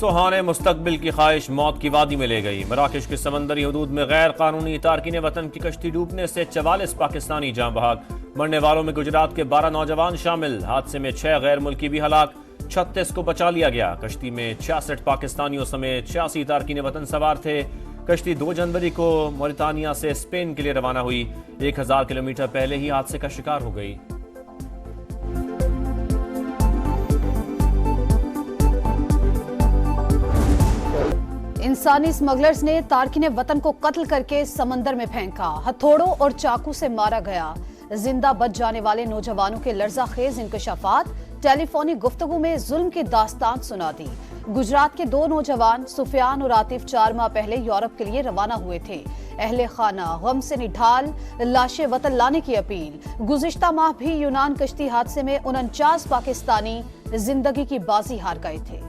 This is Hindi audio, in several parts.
सुहाने मुस्तकबिल की ख्वाहिश मौत की वादी में ले गई। मराकश के समंदरी हदूद में गैर कानूनी तारकीन वतन की कश्ती डूबने से 44 पाकिस्तानी जाँ बहक। मरने वालों में गुजरात के 12 नौजवान शामिल। हादसे में 6 गैर मुल्की भी हलाक, 36 को बचा लिया गया। कश्ती में 66 पाकिस्तानियों समेत 86 तारकीन वतन सवार थे। कश्ती 2 जनवरी को मौरितानिया से स्पेन के लिए रवाना हुई। 1000 किलोमीटर पहले ही हादसे का शिकार हो गई। इंसानी स्मगलर्स ने तारकीन वतन को कत्ल करके समंदर में फेंका। हथौड़ों और चाकू से मारा गया। जिंदा बच जाने वाले नौजवानों के लर्जाखेज इंकशाफात, टेलीफोनिक गुफ्तगू में जुल्म की दास्तान सुना दी। गुजरात के 2 नौजवान सुफियान और आतिफ 4 माह पहले यूरोप के लिए रवाना हुए थे। अहले खाना गम से निढाल, लाशें वतन लाने की अपील। गुज़िश्ता माह भी यूनान कश्ती हादसे में 49 पाकिस्तानी जिंदगी की बाजी हार गए थे।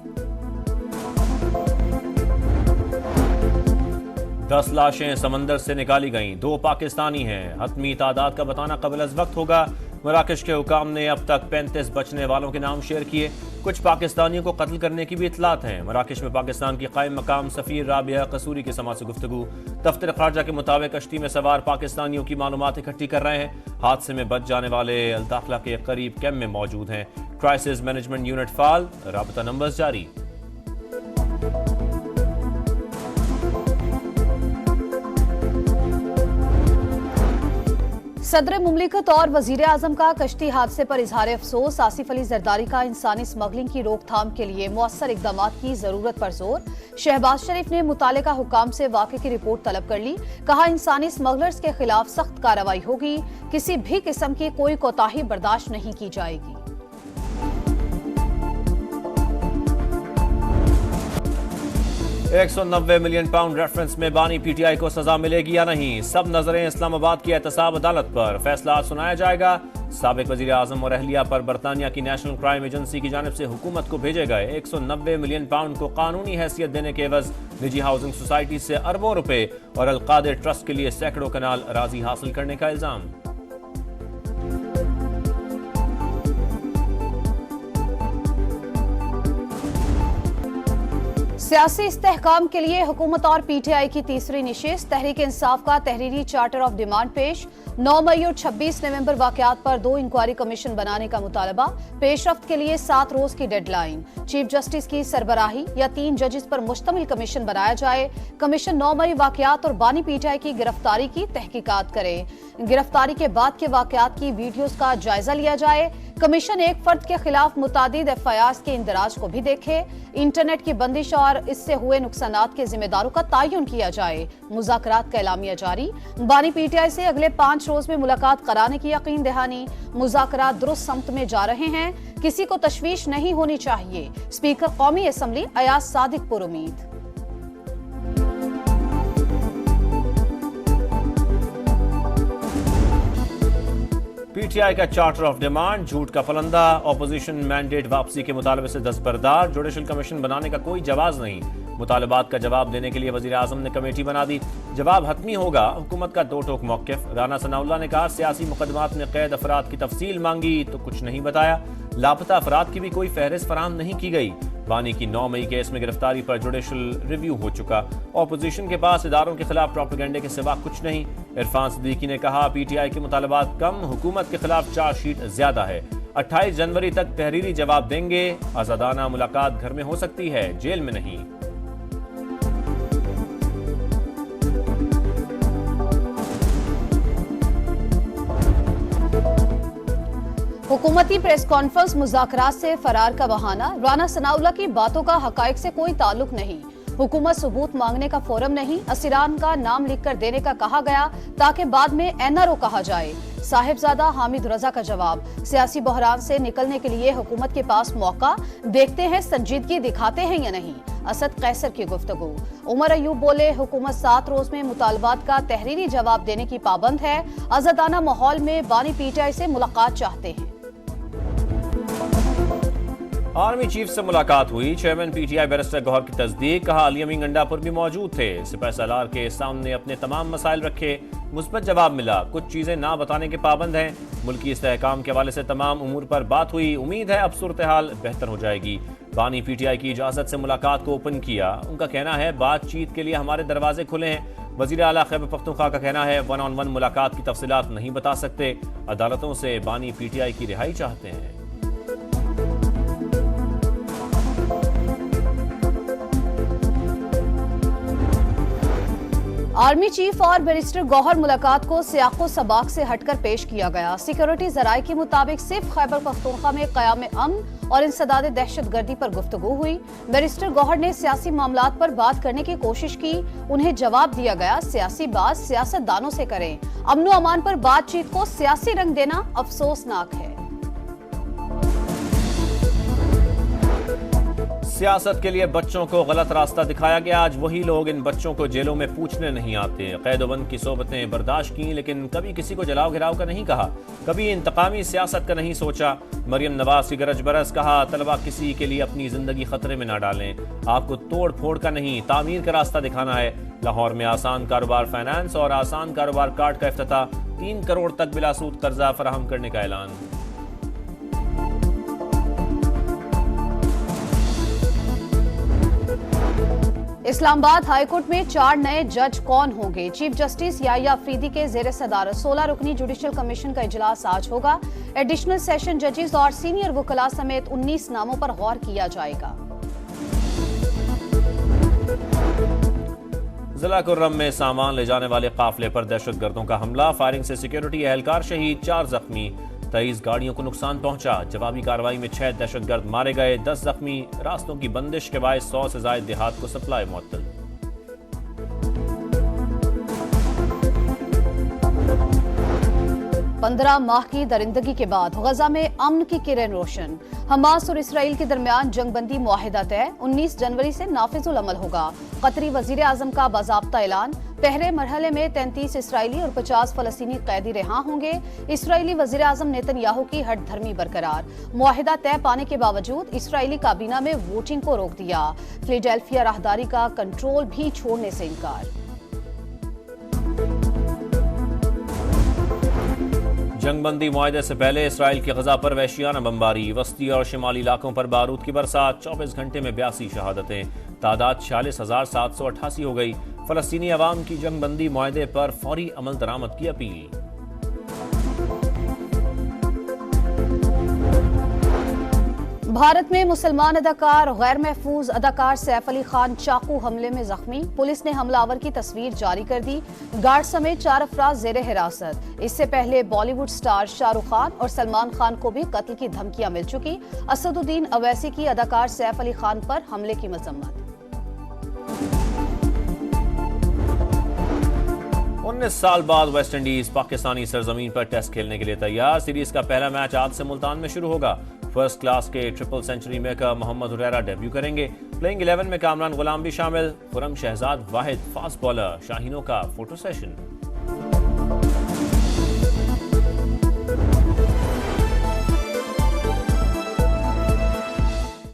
10 लाशें समंदर से निकाली गईं। 2 पाकिस्तानी हैं। हतमी तादाद का बताना कबल अज़ वक्त होगा। मराकश के हुकाम ने अब तक 35 बचने वालों के नाम शेयर किए। कुछ पाकिस्तानियों को कत्ल करने की भी इतलात हैं। मराकश में पाकिस्तान की कायम मकाम सफीर राबिया कसूरी के समात से गुफ्तगू। दफ्तर खारजा के मुताबिक कश्ती में सवार पाकिस्तानियों की मालूमात इकट्ठी कर रहे हैं। हादसे में बच जाने वाले अल-दाखिला के करीब कैंप में मौजूद हैं। क्राइसिस मैनेजमेंट यूनिट फाल, राबता नंबर्स जारी। सदर मुमलिकत और वजीर आजम का कश्ती हादसे पर इजहार अफसोस। आसिफ अली जरदारी का इंसानी स्मगलिंग की रोकथाम के लिए मौसर इकदाम की जरूरत पर जोर। शहबाज शरीफ ने मुतालिका हुकाम से वाक़े की रिपोर्ट तलब कर ली। कहा, इंसानी स्मगलर्स के खिलाफ सख्त कार्रवाई होगी। किसी भी किस्म की कोई कोताही बर्दाश्त नहीं की जाएगी। 190 मिलियन पाउंड रेफरेंस में बानी पीटीआई को सजा मिलेगी या नहीं? सब नजरें इस्लामाबाद की एहतसाब अदालत पर। फैसला सुनाया जाएगा। साबिक वजीर आजम और अहलिया पर बरतानिया की नेशनल क्राइम एजेंसी की जानिब से हुकूमत को भेजे गए 190 मिलियन पाउंड को कानूनी हैसियत देने के एवज निजी हाउसिंग सोसाइटी से अरबों रुपए और अल-कादिर ट्रस्ट के लिए सैकड़ों कनाल अराजी हासिल करने का इल्जाम। सियासी इस्तेहकाम के लिए हुकूमत और पीटीआई की तीसरी निशिस्त। तहरीक इंसाफ का तहरीरी चार्टर ऑफ डिमांड पेश। 9 मई और 26 नवंबर वाकयात पर 2 इंक्वायरी कमीशन बनाने का मुतालबा। पेशरफ्त के लिए 7 रोज की डेडलाइन। चीफ जस्टिस की सरबराही या 3 जजेस पर मुश्तमिल कमीशन बनाया जाए। कमीशन 9 मई वाकयात और बानी पीटीआई की गिरफ्तारी की तहकीकात करे। गिरफ्तारी के बाद के वाकयात की वीडियोज का जायजा लिया जाए। कमीशन एक फर्द के खिलाफ मुतादिद एफआईआर के इंदराज को भी देखे। इंटरनेट की बंदिश और इससे हुए नुकसानात के जिम्मेदारों का तयन किया जाए। मुज़ाकरात का एलामिया जारी। बानी पीटीआई से अगले 5 रोज में मुलाकात कराने की यकीन दहानी। मुज़ाकरात दुरुस्त समत में जा रहे हैं। किसी को तशवीश नहीं होनी चाहिए। स्पीकर कौमी असम्बली अयाज सादिक पुरुमीद। पीटीआई का चार्टर ऑफ डिमांड झूठ का फलंदा। ऑपोजिशन मैंडेट वापसी के मुतालबे से दस्तबरदार। जुडिशल कमीशन बनाने का कोई जवाब नहीं। मुतालबात का जवाब देने के लिए वजीर आजम ने कमेटी बना दी। जवाब हतमी होगा। हुकूमत का 2 टोक मौक़िफ़। राना सनाउल्लाह ने कहा, सियासी मुकदमात में कैद अफराद की तफसील मांगी तो कुछ नहीं बताया। लापता अफराद की भी कोई फहरिस्त फराहम नहीं की गई। बानी की 9 मई केस में गिरफ्तारी पर जुडिशल रिव्यू हो चुका। ऑपोजिशन के पास इदारों के खिलाफ प्रोपेगेंडे के सिवा कुछ नहीं। इरफान सिद्दीकी ने कहा, पीटीआई के मुतालबात कम, हुकूमत के खिलाफ चार्जशीट ज्यादा है। 28 जनवरी तक तहरीरी जवाब देंगे। आजादाना मुलाकात घर में हो सकती है, जेल में नहीं। हुकूमती प्रेस कॉन्फ्रेंस मुज़ाकरात से फरार का बहाना। राना सनाउल्लाह की बातों का हकायक से कोई ताल्लुक नहीं। हुकूमत सबूत मांगने का फोरम नहीं। असीरान का नाम लिखकर देने का कहा गया ताकि बाद में एनआरओ कहा जाए। साहिबजादा हामिद रजा का जवाब। सियासी बहरान से निकलने के लिए हुकूमत के पास मौका। देखते हैं संजीदगी दिखाते हैं या नहीं। असद कैसर की गुफ्तगू। उमर अयूब बोले, हुकूमत 7 रोज में मुतालबात का तहरीरी जवाब देने की पाबंद है। आजादाना माहौल में बानी पीटीआई से मुलाकात चाहते हैं। आर्मी चीफ से मुलाकात हुई। चेयरमैन पीटीआई बैरिस्टर गौहर की तस्दीक। कहा, अली अमीन गंडापुर भी मौजूद थे। सिपह सालार के सामने अपने तमाम मसाइल रखे। मुस्बत जवाब मिला। कुछ चीजें ना बताने के पाबंद हैं। मुल्की इस्तेहकाम के हवाले से तमाम उमूर पर बात हुई। उम्मीद है अब सूरत हाल बेहतर हो जाएगी। बानी पीटीआई की इजाजत से मुलाकात को ओपन किया। उनका कहना है बातचीत के लिए हमारे दरवाजे खुले हैं। वजीर आला खैबर पख्तूनख्वा का कहना है 1-on-1 मुलाकात की तफसीलात नहीं बता सकते। अदालतों से बानी पीटीआई की रिहाई चाहते हैं। आर्मी चीफ और बैरिस्टर गौहर मुलाकात को सियाको सबाक से हटकर पेश किया गया। सिक्योरिटी जराये के मुताबिक सिर्फ खैबर पख्तूनख्वा में क़याम अमन और इंसदाद दहशतगर्दी पर गुफ्तगू हुई। बैरिस्टर गौहर ने सियासी मामलात पर बात करने की कोशिश की, उन्हें जवाब दिया गया सियासी बात सियासतदानों से करें। अमन व अमान पर बातचीत को सियासी रंग देना अफसोसनाक है। सियासत के लिए बच्चों को गलत रास्ता दिखाया गया। आज वही लोग इन बच्चों को जेलों में पूछने नहीं आते। कैदोबंद की सोबतें बर्दाश्त की, लेकिन कभी किसी को जलाओ घिराव का नहीं कहा, कभी इंतकामी सियासत का नहीं सोचा। मरियम नवाज की गरज बरस, कहा तलबा किसी के लिए अपनी जिंदगी खतरे में ना डालें। आपको तोड़ फोड़ का नहीं तामीर का रास्ता दिखाना है। लाहौर में आसान कारोबार फाइनेंस और आसान कारोबार कार्ड का इफ्तिताह, 3 करोड़ तक बिलासूद कर्जा फराहम करने का ऐलान। इस्लामाबाद हाईकोर्ट में 4 नए जज कौन होंगे? चीफ जस्टिस याह्या अफरीदी के जेर सदारत 16 रुकनी जुडिशल कमीशन का इजलास आज होगा। एडिशनल सेशन जजेस और सीनियर वकला समेत 19 नामों पर गौर किया जाएगा। जिला कुर्रम में सामान ले जाने वाले काफिले पर दहशतगर्दों का हमला, फायरिंग से सिक्योरिटी एहलकार शहीद, 4 जख्मी, 23 गाड़ियों को नुकसान पहुंचा। जवाबी कार्रवाई में 6 दहशतगर्द मारे गए, 10 जख्मी। रास्तों की बंदिश के बायस 100 से ज्यादा देहात को सप्लाई मुअत्तल। पंद्रह माह की दरिंदगी के बाद गजा में अमन की किरण रोशन। हमास और इसराइल के दरमियान जंगबंदी मुआहिदा तय, 19 जनवरी से नाफिजुल अमल होगा। कतरी वजीर आजम का बाज़ाब्ता ऐलान। पहले मरहले में 33 इसराइली और 50 फलस्तीनी कैदी रिहा होंगे। इसराइली वजीर आजम नेतन्याहू की हट धर्मी बरकरार। मुआहिदा तय पाने के बावजूद इसराइली काबीना में वोटिंग को रोक दिया। फिलाडेल्फिया राहदारी का कंट्रोल भी छोड़ने से इनकार। जंगबंदी मुआहदे से पहले इसराइल की गजा पर वहशियाना बमबारी, वस्ती और शिमाली इलाकों पर बारूद की बरसात, 24 घंटे में 82 शहादतें, तादाद 46,788 हो गई। फलस्तीनी अवाम की जंगबंदी मुआहदे पर फौरी अमल दरामद की अपील। भारत में मुसलमान अदाकार गैर महफूज अदाकार सैफ अली खान चाकू हमले में जख्मी। पुलिस ने हमलावर की तस्वीर जारी कर दी। गार्ड समेत 4 अफराद जेर हिरासत। इससे पहले बॉलीवुड स्टार शाहरुख खान और सलमान खान को भी कत्ल की धमकियां मिल चुकी। असदुद्दीन अवैसी की अदाकार सैफ अली खान पर हमले की मजम्मत। 19 साल बाद वेस्टइंडीज पाकिस्तानी सरजमीन पर टेस्ट खेलने के लिए तैयार। सीरीज का पहला मैच आज से मुल्तान में शुरू होगा। फर्स्ट क्लास के triple century maker Mohammad Huraira debut करेंगे। प्लेइंग 11 में कामरान गुलाम भी शामिल। Khurram Shahzad Wahid fast bowler. शाहीनों का फोटो सेशन।